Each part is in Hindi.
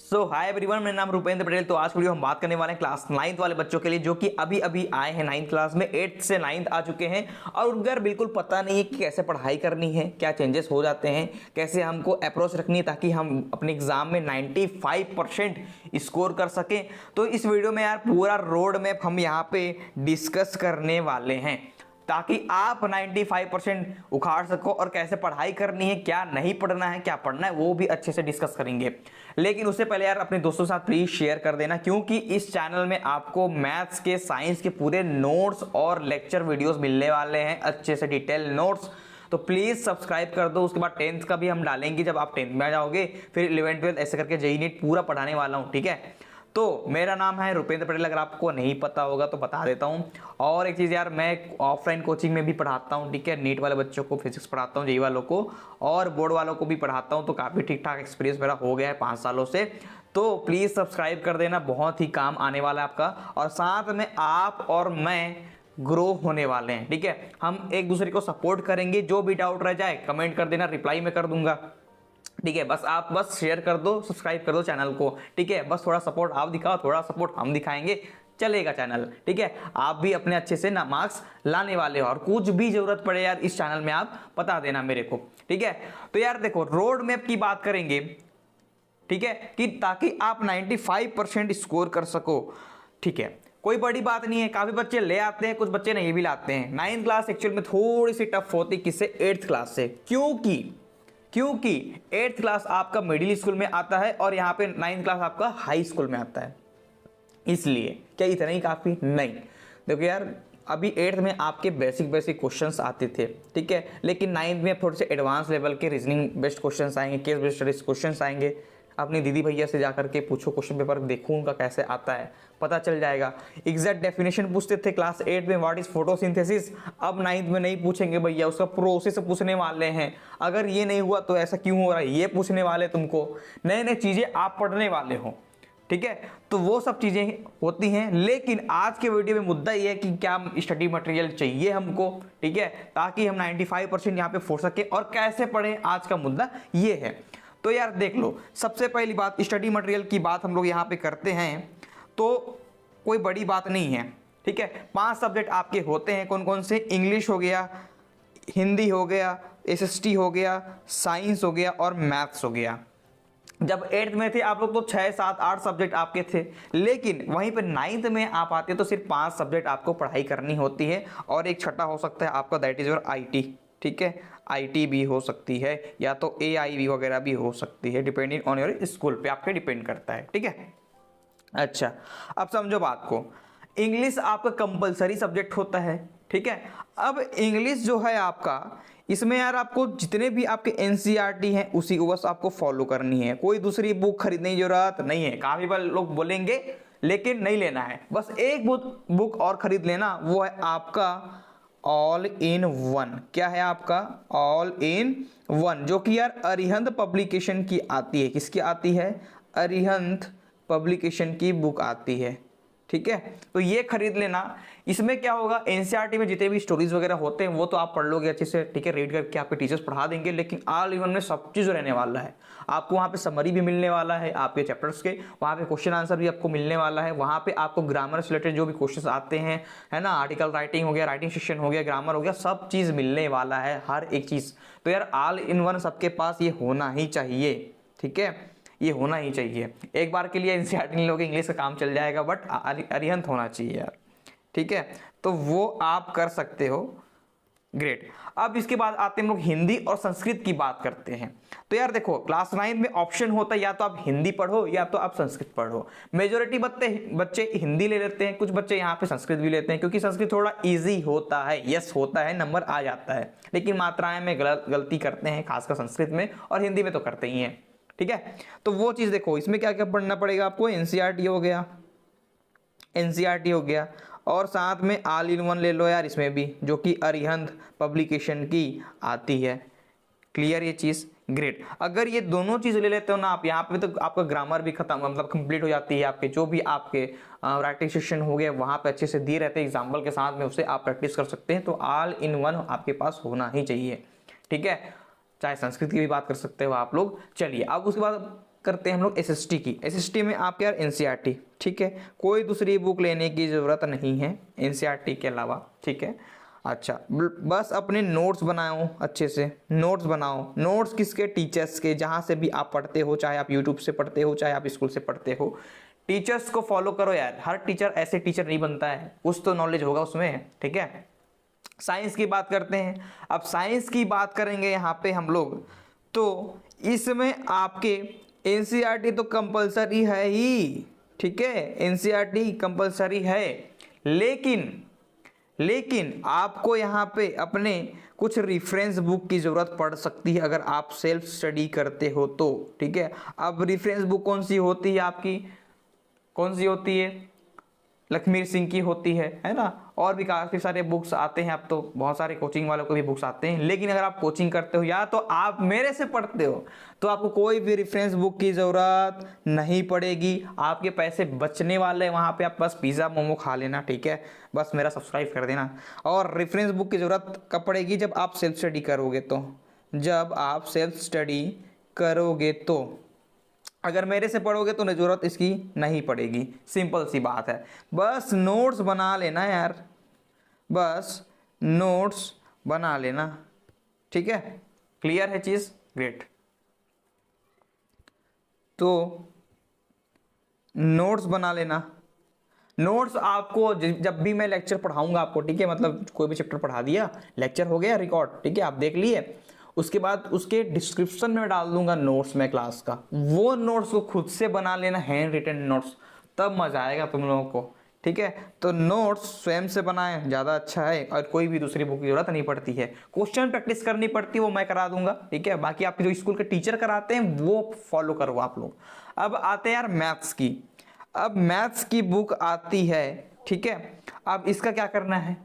हाय एवरीवन, मेरा नाम रुपेंद्र पटेल। तो आज वीडियो हम बात करने वाले हैं क्लास 9th वाले बच्चों के लिए जो कि अभी अभी आए हैं 9th क्लास में। 8th से 9th आ चुके हैं और उनको यार बिल्कुल पता नहीं है कि कैसे पढ़ाई करनी है, क्या चेंजेस हो जाते हैं, कैसे हमको अप्रोच रखनी है ताकि हम अपने एग्जाम में 95% स्कोर कर सकें। तो इस वीडियो में यार पूरा रोड मैप हम यहाँ पे डिस्कस करने वाले हैं ताकि आप 95% उखाड़ सको और कैसे पढ़ाई करनी है, क्या नहीं पढ़ना है, क्या पढ़ना है, वो भी अच्छे से डिस्कस करेंगे। लेकिन उससे पहले यार अपने दोस्तों के साथ प्लीज शेयर कर देना, क्योंकि इस चैनल में आपको मैथ्स के, साइंस के पूरे नोट्स और लेक्चर वीडियोस मिलने वाले हैं, अच्छे से डिटेल नोट्स। तो प्लीज सब्सक्राइब कर दो। उसके बाद 10th का भी हम डालेंगे जब आप 10th में आ जाओगे, फिर 11th 12th ऐसे करके जेईई नीट पूरा पढ़ाने वाला हूँ, ठीक है। तो मेरा नाम है रुपेंद्र पटेल, अगर आपको नहीं पता होगा तो बता देता हूँ। और एक चीज़ यार, मैं ऑफलाइन कोचिंग में भी पढ़ाता हूँ, ठीक है। नीट वाले बच्चों को फिजिक्स पढ़ाता हूँ, जेईई वालों को, और बोर्ड वालों को भी पढ़ाता हूँ। तो काफ़ी ठीक ठाक एक्सपीरियंस मेरा हो गया है 5 सालों से। तो प्लीज़ सब्सक्राइब कर देना, बहुत ही काम आने वाला है आपका। और साथ में आप और मैं ग्रो होने वाले हैं, ठीक है। हम एक दूसरे को सपोर्ट करेंगे। जो भी डाउट रह जाए कमेंट कर देना, रिप्लाई में कर दूंगा, ठीक है। आप बस शेयर कर दो, सब्सक्राइब कर दो चैनल को, ठीक है। बस थोड़ा सपोर्ट आप दिखाओ, थोड़ा सपोर्ट हम दिखाएंगे, चलेगा चैनल, ठीक है। आप भी अपने अच्छे से ना मार्क्स लाने वाले हो, और कुछ भी जरूरत पड़े यार इस चैनल में आप बता देना मेरे को, ठीक है। तो यार देखो, रोड मैप की बात करेंगे, ठीक है, कि ताकि आप 95% स्कोर कर सको, ठीक है। कोई बड़ी बात नहीं है, काफी बच्चे ले आते हैं, कुछ बच्चे नहीं भी लाते हैं। 9th क्लास एक्चुअल में थोड़ी सी टफ होती, किससे? 8th क्लास से। क्योंकि 8th क्लास आपका मिडिल स्कूल में आता है और यहाँ पे 9th क्लास आपका हाई स्कूल में आता है। इसलिए क्या इतना ही काफ़ी? नहीं। देखो यार, अभी 8th में आपके बेसिक क्वेश्चंस आते थे, ठीक है। लेकिन 9th में थोड़े से एडवांस लेवल के रीजनिंग बेस्ड क्वेश्चंस आएंगे, केस बेस्ड स्टडीज क्वेश्चंस आएंगे। अपनी दीदी भैया से जाकर के पूछो, क्वेश्चन पेपर देखो उनका कैसे आता है, पता चल जाएगा। एग्जैक्ट डेफिनेशन पूछते थे क्लास 8 में, व्हाट इज फोटोसिंथेसिस। अब 9th में नहीं पूछेंगे भैया, उसका प्रोसेस पूछने वाले हैं। अगर ये नहीं हुआ तो ऐसा क्यों हो रहा है, ये पूछने वाले तुमको। नए नए चीज़ें आप पढ़ने वाले हो, ठीक है। तो वो सब चीज़ें होती हैं। लेकिन आज के वीडियो में मुद्दा ये है कि क्या स्टडी मटेरियल चाहिए हमको, ठीक है, ताकि हम 95% यहाँ पे फोड़ सके। और कैसे पढ़ें, आज का मुद्दा ये है। तो यार देख लो, सबसे पहली बात, स्टडी मटेरियल की बात हम लोग यहाँ पे करते हैं तो कोई बड़ी बात नहीं है, ठीक है। 5 सब्जेक्ट आपके होते हैं, कौन कौन से? इंग्लिश हो गया, हिंदी हो गया, एसएसटी हो गया, साइंस हो गया और मैथ्स हो गया। जब 8th में थे आप लोग तो 6, 7, 8 सब्जेक्ट आपके थे। लेकिन वहीं पे 9th में आप आते तो सिर्फ 5 सब्जेक्ट आपको पढ़ाई करनी होती है, और एक छठा हो सकता है आपका, दैट इज योर आईटी, ठीक है। आईटी भी हो सकती है, या तो एआईबी वगैरह भी हो सकती है, डिपेंडिंग ऑन योर स्कूल पे आपके डिपेंड करता है, ठीक है। अच्छा, अब समझो बात को। इंग्लिश आपका कंपलसरी सब्जेक्ट होता है, ठीक है। अब इंग्लिश जो है आपका, इसमें यार आपको जितने भी आपके एनसीईआरटी हैं उसी को बस आपको फॉलो करनी है। कोई दूसरी बुक खरीदने की जरूरत नहीं है। काफी बार लोग बोलेंगे लेकिन नहीं लेना है, बस एक बुक और खरीद लेना, वो है आपका ऑल इन वन। क्या है आपका? ऑल इन वन, जो कि यार अरिहंत पब्लिकेशन की आती है। किसकी आती है? अरिहंत पब्लिकेशन की बुक आती है, ठीक है। तो ये खरीद लेना। इसमें क्या होगा, एनसीईआरटी में जितने भी स्टोरीज वगैरह होते हैं वो तो आप पढ़ लोगे अच्छे से, ठीक है, रीड करके आपके टीचर्स पढ़ा देंगे। लेकिन ऑल इन वन में सब चीज़ रहने वाला है। आपको वहाँ पे समरी भी मिलने वाला है आपके चैप्टर्स के, वहाँ पे क्वेश्चन आंसर भी आपको मिलने वाला है। वहाँ पे आपको ग्रामर से रिलेटेड जो भी क्वेश्चन आते हैं, है ना, आर्टिकल राइटिंग हो गया, राइटिंग सेक्शन हो गया, ग्रामर हो गया, सब चीज़ मिलने वाला है, हर एक चीज़। तो यार ऑल इन वन सबके पास ये होना ही चाहिए, ठीक है, ये होना ही चाहिए। एक बार के लिए एनसीईआरटी लोग इंग्लिश का काम चल जाएगा, बट अरिहंत होना चाहिए यार, ठीक है। तो वो आप कर सकते हो, ग्रेट। अब इसके बाद आते हैं हम लोग हिंदी और संस्कृत की बात करते हैं। तो यार देखो, क्लास 9 में ऑप्शन होता है, या तो आप हिंदी पढ़ो या तो आप संस्कृत पढ़ो। मेजोरिटी बच्चे हिंदी ले लेते हैं, कुछ बच्चे यहाँ पे संस्कृत भी लेते हैं, क्योंकि संस्कृत थोड़ा इजी होता है, यस होता है, नंबर आ जाता है। लेकिन मात्राएं में गलती करते हैं, खासकर संस्कृत में, और हिंदी में तो करते ही हैं, ठीक है। तो वो चीज देखो, इसमें क्या क्या पढ़ना पड़ेगा आपको? एनसीईआरटी हो गया, एनसीईआरटी हो गया, और साथ में ऑल इन वन ले लो यार इसमें भी, जो कि अरिहंत पब्लिकेशन की आती है। क्लियर ये चीज? ग्रेट। अगर ये दोनों चीज ले लेते हो ना आप, यहाँ पे तो आपका ग्रामर भी खत्म, मतलब कंप्लीट हो जाती है। आपके जो भी आपके राइटिंग सेक्शन हो गया वहाँ पे अच्छे से दिए रहते हैं एग्जाम्पल के साथ में, उसे आप प्रैक्टिस कर सकते हैं। तो ऑल इन वन आपके पास होना ही चाहिए, ठीक है। चाहे संस्कृत की भी बात कर सकते हो आप लोग। चलिए अब उसके बाद करते हैं हम लोग एसएसटी की। एसएसटी में आपके यार एनसीईआरटी, ठीक है, कोई दूसरी बुक लेने की ज़रूरत नहीं है एनसीईआरटी के अलावा, ठीक है। अच्छा, बस अपने नोट्स बनाओ, अच्छे से नोट्स बनाओ। नोट्स किसके? टीचर्स के, जहाँ से भी आप पढ़ते हो, चाहे आप यूट्यूब से पढ़ते हो, चाहे आप स्कूल से पढ़ते हो, टीचर्स को फॉलो करो यार। हर टीचर ऐसे टीचर नहीं बनता है, कुछ तो नॉलेज होगा उसमें, ठीक है। साइंस की बात करते हैं। अब साइंस की बात करेंगे यहाँ पे हम लोग, तो इसमें आपके एनसीईआरटी तो कंपलसरी है ही, ठीक है, एनसीईआरटी कंपलसरी है। लेकिन आपको यहाँ पे अपने कुछ रेफरेंस बुक की ज़रूरत पड़ सकती है अगर आप सेल्फ स्टडी करते हो तो, ठीक है। अब रेफरेंस बुक कौन सी होती है आपकी? कौन सी होती है? लखमीर सिंह की होती है ना। और भी काफ़ी सारे बुक्स आते हैं, अब तो बहुत सारे कोचिंग वालों को भी बुक्स आते हैं। लेकिन अगर आप कोचिंग करते हो या तो आप मेरे से पढ़ते हो तो आपको कोई भी रेफरेंस बुक की ज़रूरत नहीं पड़ेगी। आपके पैसे बचने वाले हैं, वहाँ पे आप बस पिज़्ज़ा मोमो खा लेना, ठीक है, बस मेरा सब्सक्राइब कर देना। और रेफरेंस बुक की ज़रूरत कब पड़ेगी? जब आप सेल्फ स्टडी करोगे तो, जब आप सेल्फ स्टडी करोगे तो। अगर मेरे से पढ़ोगे तो ज़रूरत इसकी नहीं पड़ेगी, सिंपल सी बात है। बस नोट्स बना लेना यार, बस नोट्स बना लेना, ठीक है। क्लियर है चीज़? ग्रेट। तो नोट्स बना लेना। नोट्स आपको जब भी मैं लेक्चर पढ़ाऊंगा आपको, ठीक है, मतलब कोई भी चैप्टर पढ़ा दिया, लेक्चर हो गया रिकॉर्ड, ठीक है, आप देख लिए, उसके बाद उसके डिस्क्रिप्शन में डाल दूंगा नोट्स में क्लास का। वो नोट्स को खुद से बना लेना, हैंड रिटन नोट्स, तब मजा आएगा तुम लोगों को, ठीक है। तो नोट्स स्वयं से बनाएं, ज़्यादा अच्छा है, और कोई भी दूसरी बुक की जरूरत नहीं पड़ती है। क्वेश्चन प्रैक्टिस करनी पड़ती है, वो मैं करा दूंगा, ठीक है। बाकी आपके जो स्कूल के टीचर कराते हैं वो फॉलो करो आप लोग। अब आते हैं यार मैथ्स की। अब मैथ्स की बुक आती है, ठीक है। अब इसका क्या करना है?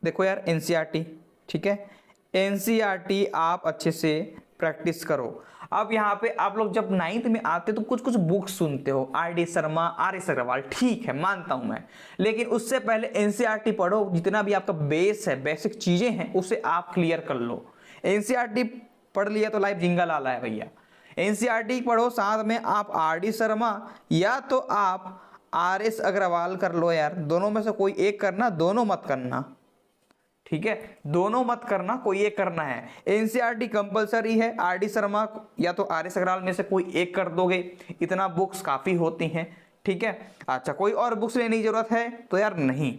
देखो यार एनसीईआरटी, ठीक है, एनसीईआरटी आप अच्छे से प्रैक्टिस करो। अब यहाँ पे आप लोग जब 9th में आते तो कुछ कुछ बुक्स सुनते हो, आर.डी. शर्मा, आर.एस. अग्रवाल, ठीक है, मानता हूं मैं। लेकिन उससे पहले एनसीईआरटी पढ़ो, जितना भी आपका बेस है, बेसिक चीजें हैं, उसे आप क्लियर कर लो। एनसीईआरटी पढ़ लिया तो लाइफ जिंगा लाला है भैया। एनसीईआरटी पढ़ो, साथ में आप आर.डी. शर्मा या तो आप आर.एस. अग्रवाल कर लो यार, दोनों में से कोई एक करना, दोनों मत करना, ठीक है, दोनों मत करना, कोई एक करना है। एनसीईआरटी कंपलसरी है, आर.डी. शर्मा या तो आर.एस. अग्रवाल में से कोई एक कर दोगे, इतना बुक्स काफी होती हैं, ठीक है। अच्छा, कोई और बुक्स लेने की जरूरत है तो यार नहीं,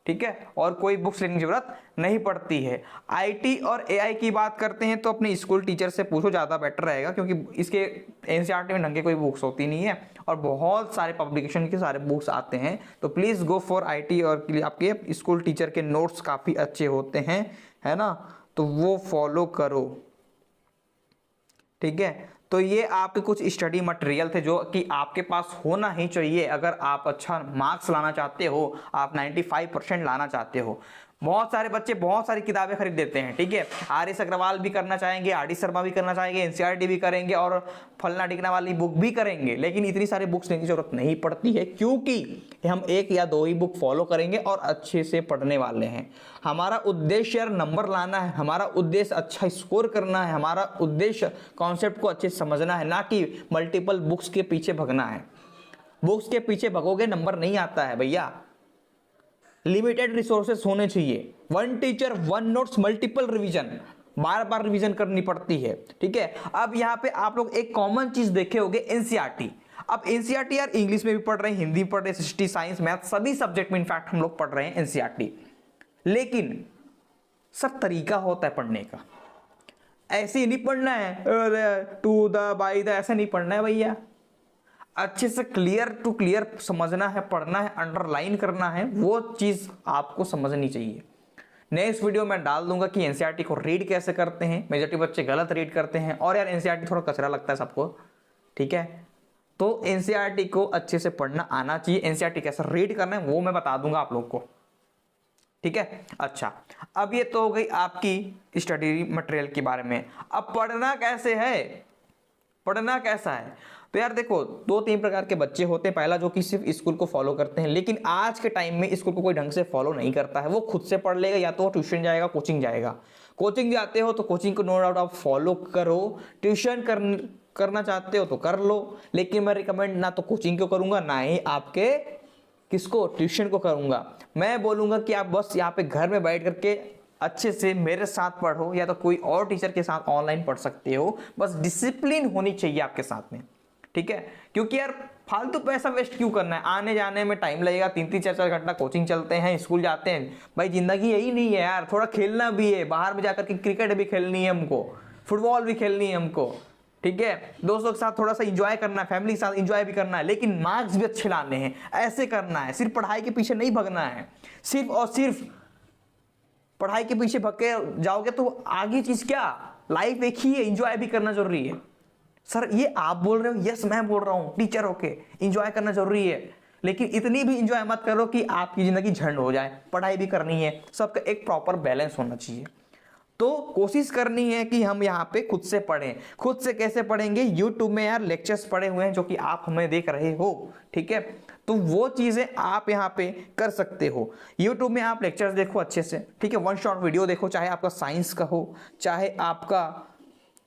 ठीक है, और कोई बुक्स लेने की जरूरत नहीं पड़ती है। आईटी और एआई की बात करते हैं तो अपने स्कूल टीचर से पूछो, ज़्यादा बेटर रहेगा, क्योंकि इसके एनसीईआरटी में ढंग के कोई बुक्स होती नहीं है और बहुत सारे पब्लिकेशन के सारे बुक्स आते हैं। तो प्लीज़ गो फॉर आईटी और आपके स्कूल टीचर के नोट्स काफ़ी अच्छे होते हैं, है ना, तो वो फॉलो करो, ठीक है। तो ये आपके कुछ स्टडी मटेरियल थे जो कि आपके पास होना ही चाहिए अगर आप अच्छा मार्क्स लाना चाहते हो, आप 95% लाना चाहते हो। बहुत सारे बच्चे बहुत सारी किताबें खरीद देते हैं, ठीक है, आर.एस. अग्रवाल भी करना चाहेंगे, आर.डी. शर्मा भी करना चाहेंगे, एनसीईआरटी भी करेंगे और फलना ढिकना वाली बुक भी करेंगे, लेकिन इतनी सारी बुक्स लेने की जरूरत नहीं पड़ती है, क्योंकि हम एक या दो ही बुक फॉलो करेंगे और अच्छे से पढ़ने वाले हैं। हमारा उद्देश्य यार नंबर लाना है, हमारा उद्देश्य अच्छा स्कोर करना है, हमारा उद्देश्य कॉन्सेप्ट को अच्छे से समझना है, ना कि मल्टीपल बुक्स के पीछे भगना है। बुक्स के पीछे भगोगे नंबर नहीं आता है भैया। लिमिटेड रिसोर्सेस होने चाहिए, one teacher one notes multiple revision, बार बार रिवीजन करनी पड़ती है, ठीक है। अब यहाँ पे आप लोग एक कॉमन चीज देखे होंगे, एनसीईआरटी। अब एनसीईआरटी यार इंग्लिश में भी पढ़ रहे हैं, हिंदी पढ़ रहे हैं, हिस्ट्री, साइंस, मैथ, सभी सब्जेक्ट में इनफैक्ट हम लोग पढ़ रहे हैं एनसीईआरटी। लेकिन सब तरीका होता है पढ़ने का, ऐसे ही नहीं पढ़ना है टू द बाई द, ऐसा नहीं पढ़ना है भैया। अच्छे से क्लियर टू क्लियर समझना है, पढ़ना है, अंडरलाइन करना है, वो चीज आपको समझनी चाहिए। नेक्स्ट वीडियो में डाल दूंगा कि एनसीईआरटी को रीड कैसे करते हैं। मेजॉरिटी बच्चे गलत रीड करते हैं और यार एनसीईआरटी थोड़ा कचरा लगता है सबको, ठीक है। तो एनसीईआरटी को अच्छे से पढ़ना आना चाहिए, एनसीईआरटी कैसे रीड करना है वो मैं बता दूंगा आप लोग को, ठीक है। अच्छा, अब ये तो हो गई आपकी स्टडी मटेरियल के बारे में। अब पढ़ना कैसे है, पढ़ना कैसा है? तो यार देखो, 2-3 प्रकार के बच्चे होते हैं। पहला जो कि सिर्फ स्कूल को फॉलो करते हैं, लेकिन आज के टाइम में स्कूल को कोई ढंग से फॉलो नहीं करता है, वो खुद से पढ़ लेगा, या तो ट्यूशन जाएगा, कोचिंग जाएगा। कोचिंग जाते हो तो कोचिंग को नो डाउट आप फॉलो करो, ट्यूशन करना चाहते हो तो कर लो, लेकिन मैं रिकमेंड ना तो कोचिंग को करूंगा, ना ही आपके किसको ट्यूशन को करूंगा। मैं बोलूंगा कि आप बस यहाँ पे घर में बैठ करके अच्छे से मेरे साथ पढ़ो, या तो कोई और टीचर के साथ ऑनलाइन पढ़ सकते हो, बस डिसिप्लिन होनी चाहिए आपके साथ में, ठीक है। क्योंकि यार फालतू पैसा वेस्ट क्यों करना है, आने जाने में टाइम लगेगा, 3-3 4-4 घंटा कोचिंग चलते हैं, स्कूल जाते हैं, भाई जिंदगी यही नहीं है यार, थोड़ा खेलना भी है, बाहर में जाकर के क्रिकेट भी खेलनी है हमको, फुटबॉल भी खेलनी है हमको, ठीक है, दोस्तों के साथ थोड़ा सा इंजॉय करना है, फैमिली के साथ इंजॉय भी करना है, लेकिन मार्क्स भी अच्छे लाने हैं, ऐसे करना है, सिर्फ पढ़ाई के पीछे नहीं भगना है। सिर्फ और सिर्फ पढ़ाई के पीछे भग के जाओगे तो आगे चीज क्या, लाइफ एक ही है, इंजॉय भी करना जरूरी है। सर ये आप बोल रहे हो, यस मैं बोल रहा हूं, टीचर होके इंजॉय करना जरूरी है, लेकिन इतनी भी इंजॉय मत करो कि आपकी जिंदगी झंड हो जाए। पढ़ाई भी करनी है, सबका एक प्रॉपर बैलेंस होना चाहिए। तो कोशिश करनी है कि हम यहाँ पे खुद से पढ़ें। खुद से कैसे पढ़ेंगे, यूट्यूब में यार लेक्चर्स पड़े हुए हैं जो कि आप हमें देख रहे हो, ठीक है, तो वो चीजें आप यहाँ पे कर सकते हो। यूट्यूब में आप लेक्चर्स देखो अच्छे से, ठीक है, 1 शॉट वीडियो देखो, चाहे आपका साइंस का हो, चाहे आपका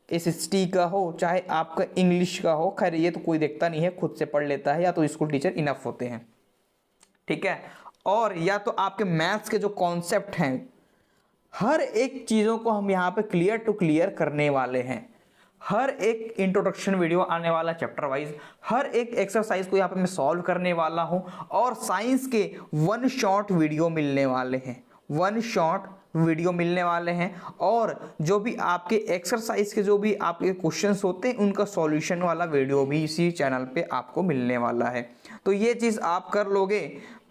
SST का हो, चाहे आपका इंग्लिश का हो। खैर ये तो कोई देखता नहीं है, खुद से पढ़ लेता है, या तो स्कूल टीचर इनफ होते हैं, ठीक है। और या तो आपके मैथ्स के जो कॉन्सेप्ट हैं, हर एक चीज़ों को हम यहाँ पे क्लियर टू क्लियर करने वाले हैं। हर एक इंट्रोडक्शन वीडियो आने वाला चैप्टर वाइज, हर एक एक्सरसाइज को यहाँ पे मैं सॉल्व करने वाला हूँ, और साइंस के 1 शॉट वीडियो मिलने वाले हैं, 1 शॉट वीडियो मिलने वाले हैं। और जो भी आपके एक्सरसाइज के जो भी आपके क्वेश्चंस होते हैं, उनका सॉल्यूशन वाला वीडियो भी इसी चैनल पे आपको मिलने वाला है। तो ये चीज़ आप कर लोगे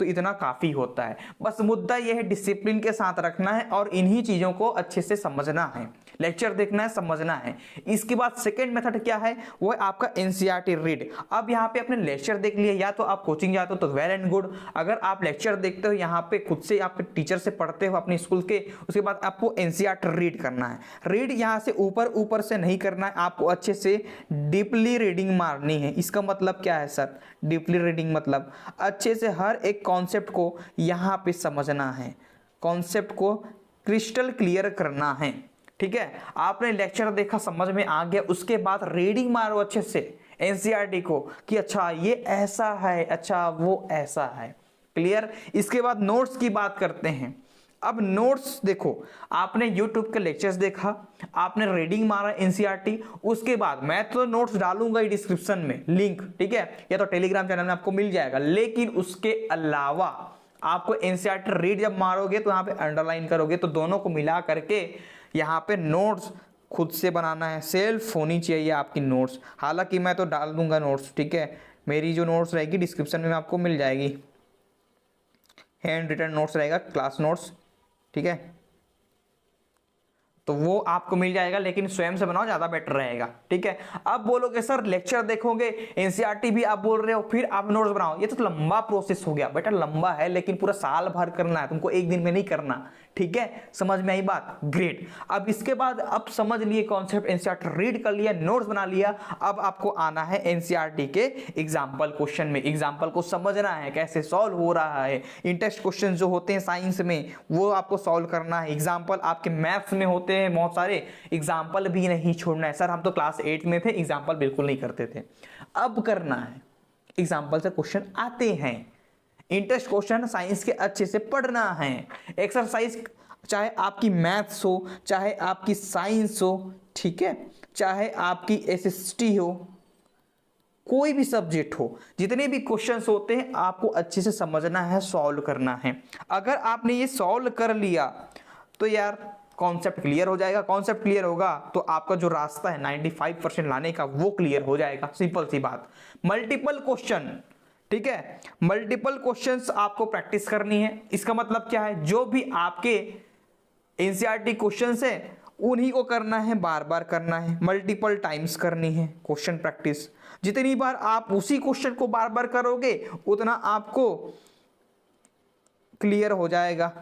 तो इतना काफ़ी होता है। बस मुद्दा यह है डिसिप्लिन के साथ रखना है और इन्हीं चीज़ों को अच्छे से समझना है, लेक्चर देखना है, समझना है। इसके बाद सेकेंड मेथड क्या है, वो है आपका NCERT रीड। अब यहाँ पे अपने लेक्चर देख लिए, या तो आप कोचिंग जाते हो तो वेल एंड गुड। अगर आप लेक्चर देखते हो यहाँ पे खुद से आपके टीचर से पढ़ते हो अपने स्कूल के, उसके बाद आपको NCERT रीड करना है। रीड यहाँ से ऊपर ऊपर से नहीं करना है, आपको अच्छे से डीपली रीडिंग मारनी है। इसका मतलब क्या है सर, डीपली रीडिंग मतलब अच्छे से हर एक कॉन्सेप्ट को यहाँ पे समझना है, कॉन्सेप्ट को क्रिस्टल क्लियर करना है, ठीक है। आपने लेक्चर देखा, समझ में आ गया, उसके बाद रीडिंग मारो अच्छे से NCERT को कि अच्छा ये ऐसा है, अच्छा वो ऐसा है, क्लियर। इसके बाद नोट्स की बात करते हैं। अब नोट्स देखो, आपने YouTube के लेक्चर्स देखा, आपने रीडिंग मारा NCERT, उसके बाद मैं तो नोट्स डालूंगा ही डिस्क्रिप्शन में लिंक, ठीक है, या तो टेलीग्राम चैनल में आपको मिल जाएगा। लेकिन उसके अलावा आपको NCERT रीड जब मारोगे तो यहाँ पे अंडरलाइन करोगे, तो दोनों को मिला करके यहाँ पे नोट्स खुद से बनाना है, सेल्फ होनी चाहिए आपकी नोट्स। हालांकि मैं तो डाल दूंगा नोट्स, ठीक है, मेरी जो नोट्स रहेगी डिस्क्रिप्शन में आपको मिल जाएगी, हैंड रिटन नोट्स रहेगा, क्लास नोट्स, ठीक है, तो वो आपको मिल जाएगा, लेकिन स्वयं से बनाओ, ज़्यादा बेटर रहेगा, ठीक है। अब बोलोगे सर लेक्चर देखोगे, NCERT भी आप बोल रहे हो, फिर आप नोट्स बनाओ, ये तो लंबा प्रोसेस हो गया। बेटा लंबा है, लेकिन पूरा साल भर करना है तुमको, एक दिन में नहीं करना, ठीक है। समझ में आई बात, ग्रेट। अब इसके बाद अब समझ लिए कॉन्सेप्ट, NCERT रीड कर लिया, नोट्स बना लिया, अब आपको आना है NCERT के एग्जाम्पल क्वेश्चन में। एग्जाम्पल को समझना है, कैसे सॉल्व हो रहा है। इंटेक्स्ट क्वेश्चन जो होते हैं साइंस में, वो आपको सॉल्व करना है। एग्जाम्पल आपके मैथ्स में होते हैं बहुत सारे, एग्जाम्पल भी नहीं छोड़ना है। सर हम तो क्लास 8 में थे, एग्जाम्पल बिल्कुल नहीं करते थे, अब करना है। एग्जाम्पल से क्वेश्चन आते हैं, इंटरेस्ट क्वेश्चन साइंस के अच्छे से पढ़ना है। एक्सरसाइज चाहे आपकी मैथ्स हो, चाहे आपकी साइंस हो, ठीक है, चाहे आपकी SST हो, कोई भी सब्जेक्ट हो, जितने भी क्वेश्चंस होते हैं आपको अच्छे से समझना है, सॉल्व करना है। अगर आपने ये सॉल्व कर लिया तो यार कॉन्सेप्ट क्लियर हो जाएगा। कॉन्सेप्ट क्लियर होगा तो आपका जो रास्ता है 95% लाने का वो क्लियर हो जाएगा। सिंपल सी बात। मल्टीपल क्वेश्चन, ठीक है, मल्टीपल क्वेश्चंस आपको प्रैक्टिस करनी है। इसका मतलब क्या है, जो भी आपके NCERT क्वेश्चंस है उन्हीं को करना है, बार बार करना है, मल्टीपल टाइम्स करनी है क्वेश्चन प्रैक्टिस। जितनी बार आप उसी क्वेश्चन को बार बार करोगे उतना आपको क्लियर हो जाएगा,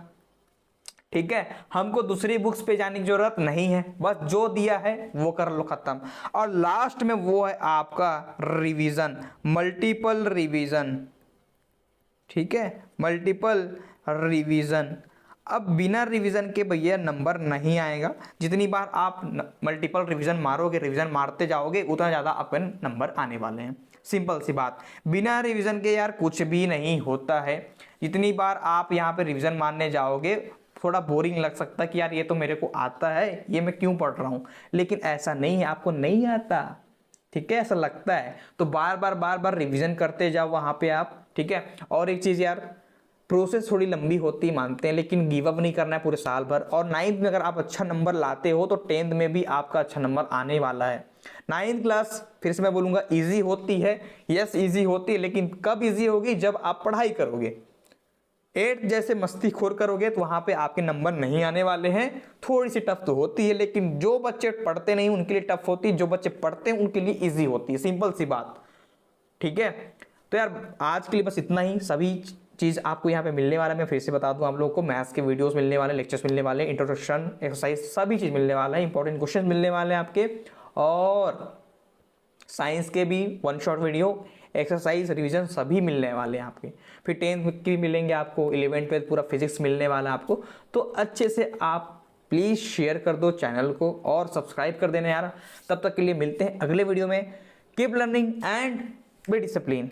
ठीक है। हमको दूसरी बुक्स पे जाने की जरूरत नहीं है, बस जो दिया है वो कर लो, खत्म। और लास्ट में वो है आपका रिवीजन, मल्टीपल रिवीजन, ठीक है, मल्टीपल रिवीजन। अब बिना रिवीजन के भैया नंबर नहीं आएगा। जितनी बार आप मल्टीपल रिवीजन मारोगे, रिवीजन मारते जाओगे, उतना ज़्यादा अपन नंबर आने वाले हैं। सिंपल सी बात, बिना रिवीजन के यार कुछ भी नहीं होता है। जितनी बार आप यहाँ पे रिवीजन मारने जाओगे, थोड़ा बोरिंग लग सकता है कि यार ये तो मेरे को आता है, ये मैं क्यों पढ़ रहा हूँ, लेकिन ऐसा नहीं है, आपको नहीं आता, ठीक है, ऐसा लगता है तो बार बार रिवीजन करते जाओ वहाँ पे आप, ठीक है। और एक चीज़ यार, प्रोसेस थोड़ी लंबी होती मानते हैं, लेकिन गिव अप नहीं करना है पूरे साल भर। और 9th में अगर आप अच्छा नंबर लाते हो तो 10th में भी आपका अच्छा नंबर आने वाला है। 9th क्लास फिर से मैं बोलूँगा ईजी होती है, यस ईजी होती है, लेकिन कब ईजी होगी, जब आप पढ़ाई करोगे। 8th जैसे मस्ती खोर करोगे तो वहाँ पे आपके नंबर नहीं आने वाले हैं। थोड़ी सी टफ तो होती है, लेकिन जो बच्चे पढ़ते नहीं उनके लिए टफ होती है, जो बच्चे पढ़ते हैं उनके लिए ईजी होती है। सिंपल सी बात, ठीक है। तो यार आज के लिए बस इतना ही। सभी चीज़ आपको यहाँ पे मिलने वाला है। मैं फिर से बता दूं आप लोगों को, मैथ्स के वीडियोस मिलने वाले, लेक्चर्स मिलने वाले, इंट्रोडक्शन, एक्सरसाइज, सभी चीज़ मिलने वाला है। इंपॉर्टेंट क्वेश्चन मिलने वाले हैं आपके, और साइंस के भी 1 शॉट वीडियो, एक्सरसाइज, रिवीजन सभी मिलने वाले हैं आपके। फिर 10th के भी मिलेंगे आपको, 11th ट्वेल्थ पूरा फिजिक्स मिलने वाला है आपको। तो अच्छे से आप प्लीज़ शेयर कर दो चैनल को और सब्सक्राइब कर देना यार। तब तक के लिए मिलते हैं अगले वीडियो में। Keep learning and be discipline.